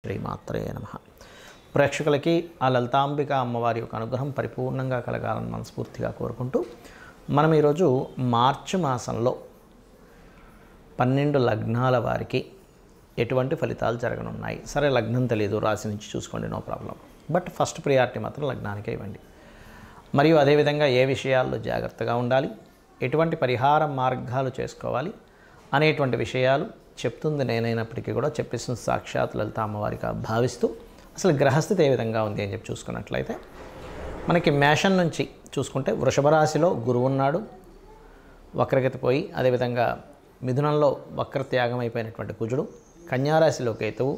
శ్రీమాత్రే నమః. ప్రేక్షకులకి ఆ లలితాంబిక అమ్మవారి యొక్క అనుగ్రహం పరిపూర్ణంగా కలగాలని మనస్ఫూర్తిగా కోరుకుంటూ మనం ఈరోజు మార్చి మాసంలో 12 లగ్నాల వారికి ఎటువంటి ఫలితాలు జరగనున్నాయి. సరే, లగ్నం తెలియదు, రాశి నుంచి చూసుకోండి, no problem. But first priority మాత్రం లగ్నానికే ఇవ్వండి. మరియు అదేవిధంగా ఏ విషయాల్లో జాగ్రత్తగా ఉండాలి, ఎటువంటి పరిహార మార్గాలు చేసుకోవాలి అనేటువంటి విషయాలు చెప్తుంది నేనైనప్పటికీ కూడా చెప్పేసిన సాక్షాత్ లలిత అమ్మవారిగా భావిస్తూ అసలు గ్రహస్థితి ఏ విధంగా ఉంది అని చెప్పి చూసుకున్నట్లయితే మనకి మేషం నుంచి చూసుకుంటే వృషభ రాశిలో గురువు ఉన్నాడు, వక్రగతి పోయి. అదేవిధంగా మిథునంలో వక్రత్యాగం అయిపోయినటువంటి కుజుడు, కన్యారాశిలో కేతువు,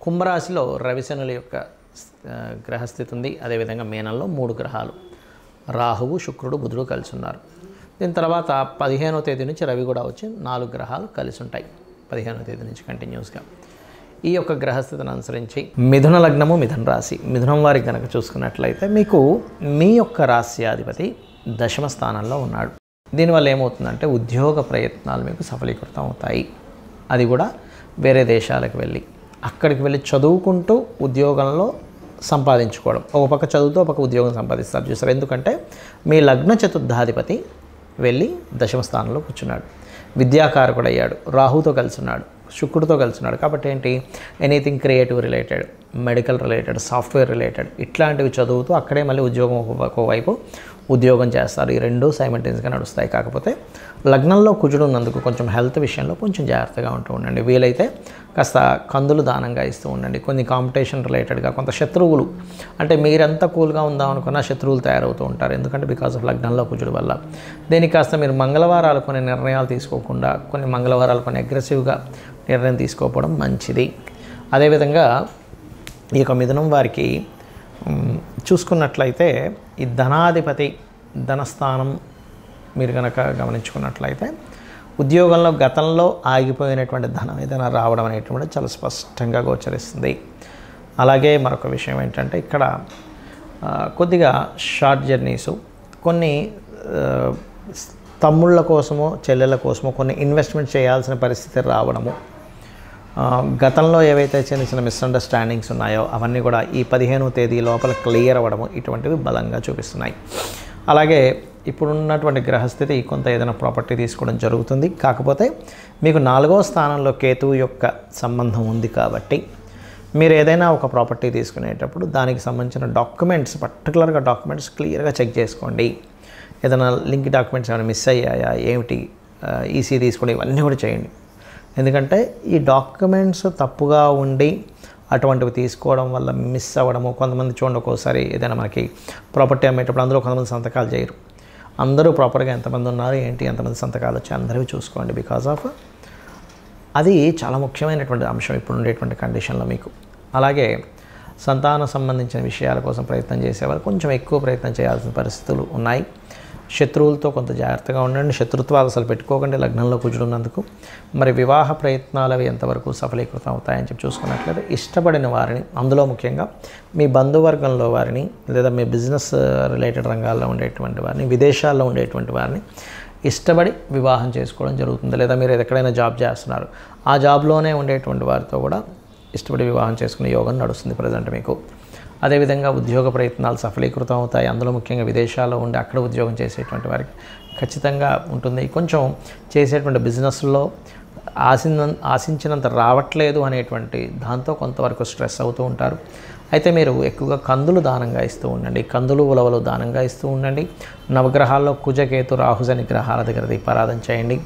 కుంభరాశిలో రవిశనుల యొక్క గ్రహస్థితి ఉంది. అదేవిధంగా మీనంలో 3 గ్రహాలు రాహువు, శుక్రుడు, బుధుడు కలిసి ఉన్నారు. దీని తర్వాత 15వ తేదీ నుంచి రవి కూడా వచ్చి 4 గ్రహాలు కలిసి ఉంటాయి. 15వ తేదీ నుంచి కంటిన్యూస్గా ఈ యొక్క గ్రహస్థితిని అనుసరించి మిథున లగ్నము, మిథున రాశి, మిథునం వారికి కనుక చూసుకున్నట్లయితే మీకు మీ యొక్క రాశ్యాధిపతి 10వ స్థానంలో ఉన్నాడు. దీనివల్ల ఏమవుతుందంటే ఉద్యోగ ప్రయత్నాలు మీకు సఫలీకృతం అవుతాయి. అది కూడా వేరే దేశాలకు వెళ్ళి అక్కడికి వెళ్ళి చదువుకుంటూ ఉద్యోగంలో సంపాదించుకోవడం. ఒక పక్క చదువుతూ ఒక పక్క ఉద్యోగం సంపాదిస్తారు చూసారు. ఎందుకంటే మీ లగ్న చతుర్థాధిపతి వెళ్ళి 10వ స్థానంలో కూర్చున్నాడు, విద్యాకారకుడు అయ్యాడు, రాహుతో కలిసి ఉన్నాడు, శుక్రుడితో కలిసి ఉన్నాడు. కాబట్టి ఏంటి, anything creative related, medical related, software related ఇట్లాంటివి చదువుతూ అక్కడే మళ్ళీ ఉద్యోగం ఒకవైపు ఉద్యోగం చేస్తారు. ఈ రెండూ సైమల్టేనియస్గా నడుస్తాయి. కాకపోతే లగ్నంలో కుజుడు ఉన్నందుకు కొంచెం హెల్త్ విషయంలో కొంచెం జాగ్రత్తగా ఉంటూ ఉండండి. వీలైతే కాస్త కందులు దానంగా ఇస్తూ ఉండండి. కొన్ని కాంపిటీషన్ రిలేటెడ్గా కొంత శత్రువులు, అంటే మీరెంత కూల్గా ఉందాం అనుకున్నా శత్రువులు తయారవుతూ ఉంటారు. ఎందుకంటే బికాస్ ఆఫ్ లగ్నంలో కుజుడు వల్ల. దీనికి కాస్త మీరు మంగళవారాలు కొన్ని నిర్ణయాలు తీసుకోకుండా, కొన్ని మంగళవారాలు కొన్ని అగ్రెసివ్గా నిర్ణయం తీసుకోకపోవడం మంచిది. అదేవిధంగా ఈ యొక్క మిథునం వారికి చూసుకున్నట్లయితే ఈ ధనాధిపతి ధనస్థానం మీరు కనుక గమనించుకున్నట్లయితే ఉద్యోగంలో గతంలో ఆగిపోయినటువంటి ధనం ఏదైనా రావడం అనేటువంటిది చాలా స్పష్టంగా గోచరిస్తుంది. అలాగే మరొక విషయం ఏంటంటే ఇక్కడ కొద్దిగా షార్ట్ జర్నీసు, కొన్ని తమ్ముళ్ళ కోసమో చెల్లెళ్ళ కోసమో కొన్ని ఇన్వెస్ట్మెంట్ చేయాల్సిన పరిస్థితి రావడము, గతంలో ఏవైతే చిన్న చిన్న మిస్అండర్స్టాండింగ్స్ ఉన్నాయో అవన్నీ కూడా ఈ 15వ తేదీ లోపల క్లియర్ అవ్వడము ఇటువంటివి బలంగా చూపిస్తున్నాయి. అలాగే ఇప్పుడున్నటువంటి గ్రహస్థితి కొంత ఏదైనా ప్రాపర్టీ తీసుకోవడం జరుగుతుంది. కాకపోతే మీకు 4వ స్థానంలో కేతువు యొక్క సంబంధం ఉంది కాబట్టి మీరు ఏదైనా ఒక ప్రాపర్టీ తీసుకునేటప్పుడు దానికి సంబంధించిన డాక్యుమెంట్స్, పర్టికులర్గా డాక్యుమెంట్స్ క్లియర్గా చెక్ చేసుకోండి. ఏదైనా లింక్ డాక్యుమెంట్స్ ఏమైనా మిస్ అయ్యాయా, ఏమిటి, ఈసీ తీసుకోండి, ఇవన్నీ కూడా చేయండి. ఎందుకంటే ఈ డాక్యుమెంట్స్ తప్పుగా ఉండి అటువంటివి తీసుకోవడం వల్ల మిస్ అవ్వడము. కొంతమంది చూడండి, ఒక్కోసారి ఏదైనా మనకి ప్రాపర్టీ అమ్మేటప్పుడు అందులో కొంతమంది సంతకాలు చేయరు. అందరూ ప్రాపర్గా ఎంతమంది ఉన్నారు ఏంటి, ఎంతమంది సంతకాలు వచ్చాయి అందరివి చూసుకోండి. బికాజ్ ఆఫ్ అది చాలా ముఖ్యమైనటువంటి అంశం ఇప్పుడు ఉండేటువంటి కండిషన్లో మీకు. అలాగే సంతానం సంబంధించిన విషయాల కోసం ప్రయత్నం చేసేవారు కొంచెం ఎక్కువ ప్రయత్నం చేయాల్సిన పరిస్థితులు ఉన్నాయి. శత్రువులతో కొంత జాగ్రత్తగా ఉండండి. శత్రుత్వాలు అసలు పెట్టుకోకండి లగ్నంలో కుజుడున్నందుకు. మరి వివాహ ప్రయత్నాలు అవి ఎంతవరకు సఫలీకృతం అవుతాయని చెప్పి చూసుకున్నట్లయితే ఇష్టపడిన వారిని, అందులో ముఖ్యంగా మీ బంధువర్గంలో వారిని, లేదా మీ బిజినెస్ రిలేటెడ్ రంగాల్లో ఉండేటువంటి వారిని, విదేశాల్లో ఉండేటువంటి వారిని ఇష్టపడి వివాహం చేసుకోవడం జరుగుతుంది. లేదా మీరు ఎక్కడైనా జాబ్ చేస్తున్నారు, ఆ జాబ్లోనే ఉండేటువంటి వారితో కూడా ఇష్టపడి వివాహం చేసుకునే యోగం నడుస్తుంది ప్రజెంట్ మీకు. అదేవిధంగా ఉద్యోగ ప్రయత్నాలు సఫలీకృతం అవుతాయి. అందులో ముఖ్యంగా విదేశాల్లో ఉండి అక్కడ ఉద్యోగం చేసేటువంటి వారికి ఖచ్చితంగా ఉంటుంది. కొంచెం చేసేటువంటి బిజినెస్లో ఆశించినంత రావట్లేదు అనేటువంటి దాంతో కొంతవరకు స్ట్రెస్ అవుతూ ఉంటారు. అయితే మీరు ఎక్కువగా కందులు దానంగా ఇస్తూ ఉండండి. కందులు, ఉలవలు దానంగా ఇస్తూ ఉండండి. నవగ్రహాల్లో కుజకేతు రాహుజని గ్రహాల దగ్గర దీపారాధన చేయండి.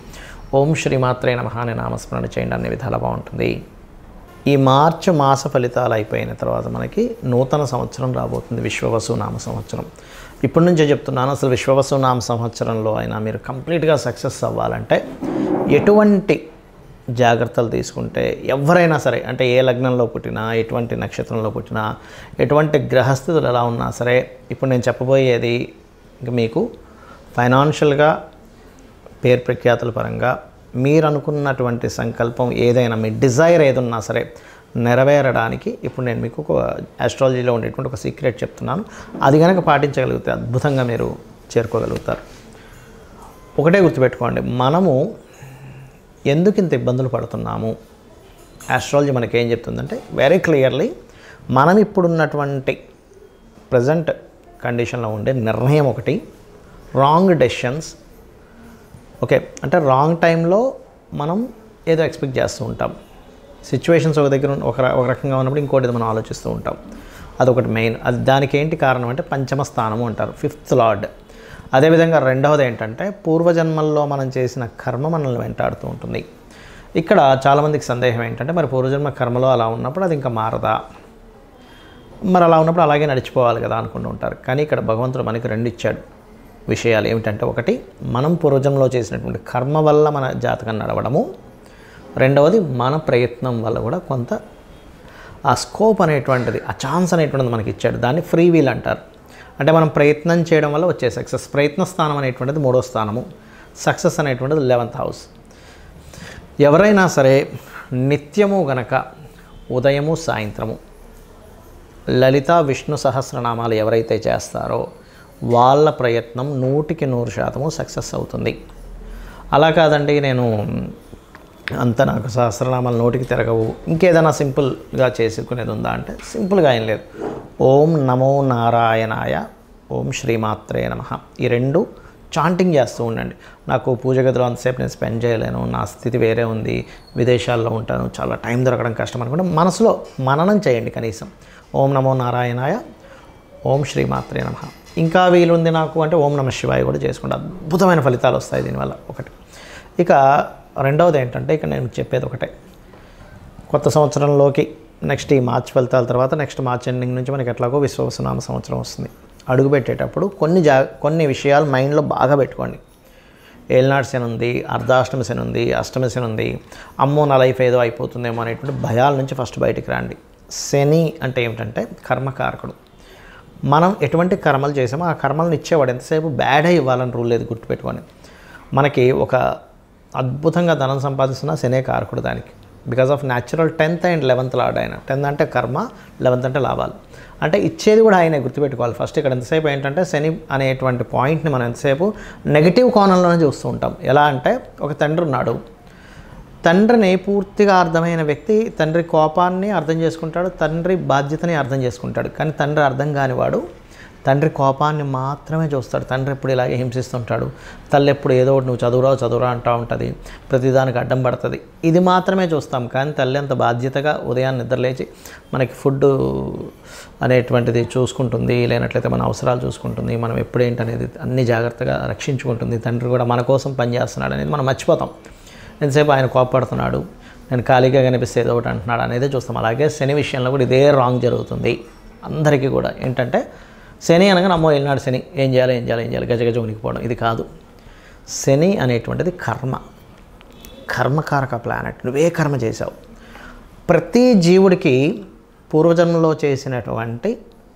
ఓం శ్రీమాత్రే నమః అనే నామస్మరణ చేయండి. అన్ని విధాలా బాగుంటుంది. ఈ మార్చి మాస ఫలితాలు అయిపోయిన తర్వాత మనకి నూతన సంవత్సరం రాబోతుంది, విశ్వవసు నామ సంవత్సరం. ఇప్పటి నుంచే చెప్తున్నాను, అసలు విశ్వవసు నామ సంవత్సరంలో అయినా మీరు కంప్లీట్గా సక్సెస్ అవ్వాలంటే ఎటువంటి జాగ్రత్తలు తీసుకుంటే ఎవరైనా సరే, అంటే ఏ లగ్నంలో పుట్టినా, ఎటువంటి నక్షత్రంలో పుట్టినా, ఎటువంటి గ్రహస్థితులు ఎలా ఉన్నా సరే, ఇప్పుడు నేను చెప్పబోయేది మీకు ఫైనాన్షియల్గా, పేరు ప్రఖ్యాతుల పరంగా మీరు అనుకున్నటువంటి సంకల్పం ఏదైనా, మీ డిజైర్ ఏదన్నా సరే నెరవేరడానికి ఇప్పుడు నేను మీకు ఒక ఆస్ట్రాలజీలో ఉండేటువంటి ఒక సీక్రెట్ చెప్తున్నాను. అది కనుక పాటించగలిగితే అద్భుతంగా మీరు చేరుకోగలుగుతారు. ఒకటే గుర్తుపెట్టుకోండి, మనము ఎందుకు ఇంత ఇబ్బందులు పడుతున్నాము ఆస్ట్రాలజీ మనకి ఏం చెప్తుందంటే వెరీ క్లియర్లీ మనం ఇప్పుడున్నటువంటి ప్రజెంట్ కండిషన్లో ఉండే నిర్ణయం ఒకటి, రాంగ్ డెసిషన్స్, ఓకే, అంటే రాంగ్ టైంలో మనం ఏదో ఎక్స్పెక్ట్ చేస్తూ ఉంటాం. సిచ్యువేషన్స్ ఒక దగ్గర ఒక రకంగా ఉన్నప్పుడు ఇంకోటి మనం ఆలోచిస్తూ ఉంటాం. అదొకటి మెయిన్. అది దానికి ఏంటి కారణం అంటే పంచమ స్థానము అంటారు, 5th లార్డ్. అదేవిధంగా రెండవది ఏంటంటే పూర్వజన్మల్లో మనం చేసిన కర్మ మనల్ని వెంటాడుతూ ఉంటుంది. ఇక్కడ చాలామందికి సందేహం ఏంటంటే మరి పూర్వజన్మ కర్మలో అలా ఉన్నప్పుడు అది ఇంకా మారదా, మరి అలా ఉన్నప్పుడు అలాగే నడిచిపోవాలి కదా అనుకుంటూ ఉంటారు. కానీ ఇక్కడ భగవంతుడు మనకి 2 ఇచ్చాడు విషయాలు. ఏమిటంటే ఒకటి, మనం పూర్వజన్మలో చేసినటువంటి కర్మ వల్ల మన జాతకం నడవడము, రెండవది మన ప్రయత్నం వల్ల కూడా కొంత ఆ స్కోప్ అనేటువంటిది, ఆ ఛాన్స్ అనేటువంటిది మనకి ఇచ్చాడు. దాన్ని ఫ్రీ వీల్ అంటారు. అంటే మనం ప్రయత్నం చేయడం వల్ల వచ్చే సక్సెస్. ప్రయత్న స్థానం అనేటువంటిది 3వ స్థానము, సక్సెస్ అనేటువంటిది 11th హౌస్. ఎవరైనా సరే నిత్యము గనక ఉదయము సాయంత్రము లలిత విష్ణు సహస్రనామాలు ఎవరైతే చేస్తారో వాళ్ళ ప్రయత్నం 100% సక్సెస్ అవుతుంది. అలా కాదండి నేను అంత నాకు సహస్రనామాలు నోటికి తిరగవు, ఇంకేదైనా సింపుల్గా చేసుకునేది ఉందా అంటే సింపుల్గా ఏం లేదు. ఓం నమో నారాయణాయ, ఓం శ్రీమాత్రే నమః, ఈ 2 చాంటింగ్ చేస్తూ ఉండండి. నాకు పూజ గదిలో అంతసేపు నేను స్పెండ్ చేయలేను, నా స్థితి వేరే ఉంది, విదేశాల్లో ఉంటాను, చాలా టైం దొరకడం కష్టం అనుకుంటే మనసులో మననం చేయండి కనీసం. ఓం నమో నారాయణాయ, ఓం శ్రీమాత్రే నమః. ఇంకా వీలుంది నాకు అంటే ఓం నమః శివాయ కూడా చేసుకుంటే అద్భుతమైన ఫలితాలు వస్తాయి దీనివల్ల. ఒకటి. ఇక రెండవది ఏంటంటే ఇక నేను చెప్పేది ఒకటే, కొత్త సంవత్సరంలోకి నెక్స్ట్ ఈ మార్చ్ ఫలితాల తర్వాత నెక్స్ట్ మార్చ్ ఎండింగ్ నుంచి మనకి ఎట్లాగో విశ్వవసునామ సంవత్సరం వస్తుంది. అడుగుపెట్టేటప్పుడు కొన్ని విషయాలు మైండ్లో బాగా పెట్టుకోండి. ఏలినాడు శని ఉంది, అర్ధాష్టమి శని ఉంది, అష్టమి శని ఉంది, అమ్మో నా లైఫ్ ఏదో అయిపోతుందేమో అనేటువంటి భయాల నుంచి ఫస్ట్ బయటికి రండి. శని అంటే ఏమిటంటే కర్మకారకుడు. మనం ఎటువంటి కర్మలు చేసామో ఆ కర్మలను ఇచ్చేవాడు. ఎంతసేపు బ్యాడ్ అయి ఇవ్వాలని రూల్ లేదు, గుర్తుపెట్టుకోండి. మనకి ఒక అద్భుతంగా ధనం సంపాదిస్తున్న శనే కారకుడు దానికి. Because of natural 10th and 11th lord ఆయన. 10th అంటే కర్మ, 11th అంటే లాభాలు. అంటే ఇచ్చేది కూడా ఆయనే, గుర్తుపెట్టుకోవాలి. ఫస్ట్ ఇక్కడ ఎంతసేపు ఏంటంటే శని అనేటువంటి పాయింట్ని మనం ఎంతసేపు నెగిటివ్ కోణంలోనే చూస్తూ ఉంటాం. ఎలా అంటే ఒక తండ్రి ఉన్నాడు, తండ్రిని పూర్తిగా అర్థమైన వ్యక్తి తండ్రి కోపాన్ని అర్థం చేసుకుంటాడు, తండ్రి బాధ్యతని అర్థం చేసుకుంటాడు. కానీ తండ్రి అర్థం కానివాడు తండ్రి కోపాన్ని మాత్రమే చూస్తాడు. తండ్రి ఎప్పుడు ఇలాగే హింసిస్తుంటాడు, తల్లి ఎప్పుడు ఏదో ఒకటి నువ్వు చదువురా అంటూ ఉంటుంది, ప్రతిదానికి అడ్డం పడుతుంది, ఇది మాత్రమే చూస్తాం. కానీ తల్లి అంత బాధ్యతగా ఉదయాన్ని నిద్రలేచి మనకి ఫుడ్ అనేటువంటిది చూసుకుంటుంది, లేనట్లయితే మన అవసరాలు చూసుకుంటుంది, మనం ఎప్పుడేంటనేది అన్ని జాగ్రత్తగా రక్షించుకుంటుంది. తండ్రి కూడా మన కోసం పనిచేస్తున్నాడు అనేది మనం మర్చిపోతాం. ఎంతసేపు ఆయన కోపడుతున్నాడు, నేను ఖాళీగా కనిపిస్తే ఏదో ఒకటి అంటున్నాడు అనేది చూస్తాం. అలాగే శని విషయంలో కూడా ఇదే రాంగ్ జరుగుతుంది అందరికీ కూడా. ఏంటంటే శని అనగా నమ్మో వెళ్ళినాడు శని, ఏం చేయాలి గజగజ ఉనికిపోవడం, ఇది కాదు. శని అనేటువంటిది కర్మకారక ప్లానెట్. నువ్వే కర్మ చేసావు. ప్రతి జీవుడికి పూర్వజన్మలో చేసినటువంటి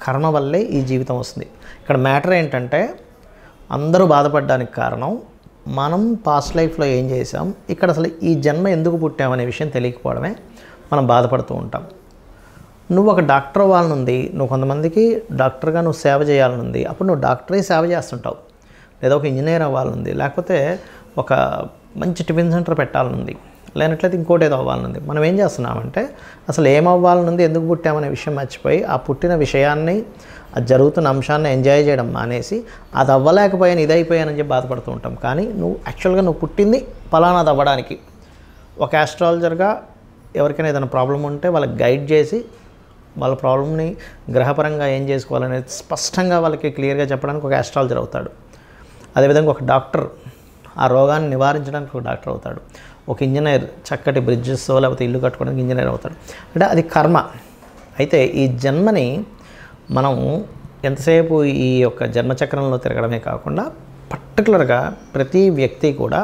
కర్మ వల్లే ఈ జీవితం వస్తుంది. ఇక్కడ మ్యాటర్ ఏంటంటే అందరూ బాధపడడానికి కారణం మనం పాస్ట్ లైఫ్లో ఏం చేసాం, ఇక్కడ అసలు ఈ జన్మ ఎందుకు పుట్టామనే విషయం తెలియకపోవడమే మనం బాధపడుతూ ఉంటాం. నువ్వు ఒక డాక్టర్ అవ్వాలనుంది, నువ్వు కొంతమందికి డాక్టర్గా నువ్వు సేవ చేయాలనుంది, అప్పుడు నువ్వు డాక్టరే సేవ చేస్తుంటావు. లేదా ఒక ఇంజనీర్ అవ్వాలనుంది, లేకపోతే ఒక మంచి టిఫిన్ సెంటర్ పెట్టాలనుంది, లేనట్లయితే ఇంకోటి ఏదో అవ్వాలనుంది. మనం ఏం చేస్తున్నామంటే అసలు ఏమవ్వాలనుంది, ఎందుకు పుట్టామనే విషయం మర్చిపోయి ఆ పుట్టిన విషయాన్ని, అది జరుగుతున్న అంశాన్ని ఎంజాయ్ చేయడం మానేసి అది అవ్వలేకపోయాను ఇది అయిపోయానని చెప్పి బాధపడుతూ ఉంటాం. కానీ యాక్చువల్గా నువ్వు పుట్టింది ఫలానాది అవ్వడానికి. ఒక ఆస్ట్రాలజర్గా ఎవరికైనా ఏదైనా ప్రాబ్లం ఉంటే వాళ్ళకి గైడ్ చేసి వాళ్ళ ప్రాబ్లమ్ని గ్రహపరంగా ఏం చేసుకోవాలనేది స్పష్టంగా వాళ్ళకి క్లియర్గా చెప్పడానికి ఒక ఆస్ట్రాలజర్ అవుతాడు. అదేవిధంగా ఒక డాక్టర్ ఆ రోగాన్ని నివారించడానికి ఒక డాక్టర్ అవుతాడు. ఒక ఇంజనీర్ చక్కటి బ్రిడ్జెస్ లేకపోతే ఇల్లు కట్టుకోవడానికి ఇంజనీర్ అవుతాడు. అంటే అది కర్మ. అయితే ఈ జన్మని మనం ఎంతసేపు ఈ యొక్క జన్మచక్రంలో తిరగడమే కాకుండా పర్టికులర్గా ప్రతి వ్యక్తి కూడా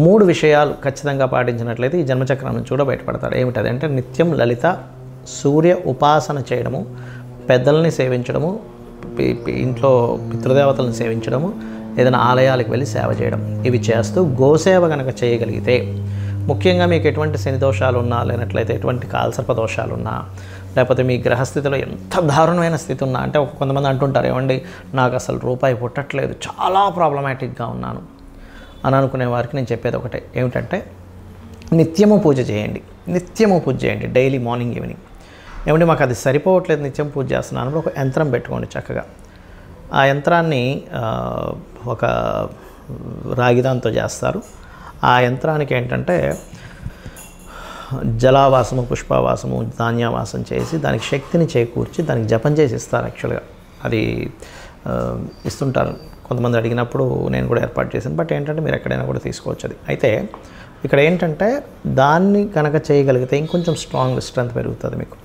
3 విషయాలు ఖచ్చితంగా పాటించినట్లయితే ఈ జన్మచక్రం నుంచి కూడా బయటపడతాడు. ఏమిటది అంటే నిత్యం లలిత సూర్య ఉపాసన చేయడము, పెద్దల్ని సేవించడము, ఇంట్లో పితృదేవతలను సేవించడము, ఏదైనా ఆలయాలకు వెళ్ళి సేవ చేయడం. ఇవి చేస్తూ గోసేవ కనుక చేయగలిగితే, ముఖ్యంగా మీకు ఎటువంటి శని దోషాలు ఉన్నా, లేనట్లయితే ఎటువంటి కాల్సర్ప దోషాలు ఉన్నా, లేకపోతే మీ గ్రహస్థితిలో ఎంత దారుణమైన స్థితి ఉన్నా, అంటే కొంతమంది అంటుంటారు ఏమండి నాకు అసలు రూపాయి పుట్టట్లేదు, చాలా ప్రాబ్లమాటిక్గా ఉన్నాను అని అనుకునే వారికి నేను చెప్పేది ఒకటే, ఏమిటంటే నిత్యము పూజ చేయండి. నిత్యము పూజ చేయండి, డైలీ మార్నింగ్ ఈవినింగ్. ఏమంటే మాకు అది సరిపోవట్లేదు, నిత్యం పూజ చేస్తున్నాను, ఒక యంత్రం పెట్టుకోండి చక్కగా. ఆ యంత్రాన్ని ఒక రాగిదాంతో చేస్తారు. ఆ యంత్రానికి ఏంటంటే జలావాసము, పుష్పవాసము, ధాన్యవాసం చేసి దానికి శక్తిని చేకూర్చి దానికి జపం చేసి ఇస్తారు. యాక్చువల్గా అది ఇస్తుంటారు, కొంతమంది అడిగినప్పుడు నేను కూడా ఏర్పాటు చేశాను. బట్ ఏంటంటే మీరు ఎక్కడైనా కూడా తీసుకోవచ్చు అది. అయితే ఇక్కడ ఏంటంటే దాన్ని కనుక చేయగలిగితే ఇంకొంచెం స్ట్రెంత్ పెరుగుతుంది మీకు.